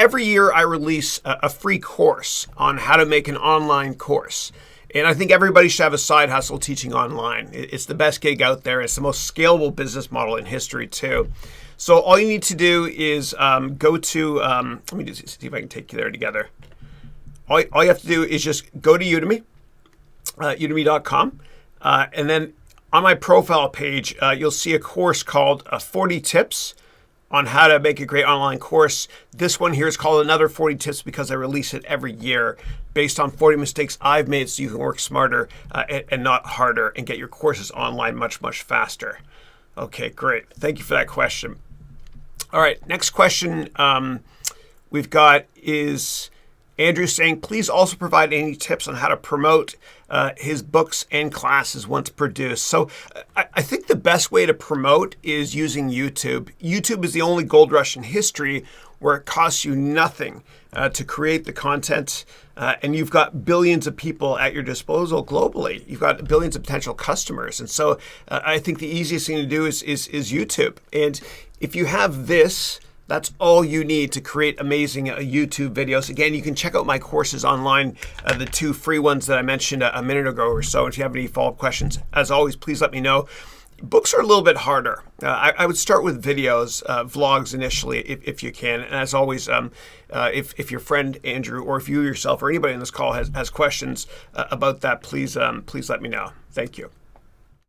every year I release a free course on how to make an online course. And I think everybody should have a side hustle teaching online. It's the best gig out there. It's the most scalable business model in history too. So all you need to do is go to, let me just see if I can take you there together. All you have to do is just go to Udemy, udemy.com. And then on my profile page, you'll see a course called 40 Tips on how to make a great online course. This one here is called Another 40 Tips because I release it every year based on 40 mistakes I've made so you can work smarter and not harder and get your courses online much, much faster. Okay, great. Thank you for that question. All right, next question we've got is Andrew saying, please also provide any tips on how to promote his books and classes once produced. So I think the best way to promote is using YouTube. YouTube is the only gold rush in history where it costs you nothing to create the content, and you've got billions of people at your disposal globally. You've got billions of potential customers. And so I think the easiest thing to do is YouTube. And if you have this, that's all you need to create amazing YouTube videos. Again, you can check out my courses online, the 2 free ones that I mentioned a minute ago or so. If you have any follow-up questions, as always, please let me know. Books are a little bit harder. I would start with videos, vlogs initially, if you can. And as always, if your friend Andrew, or if you yourself or anybody on this call has questions about that, please let me know. Thank you.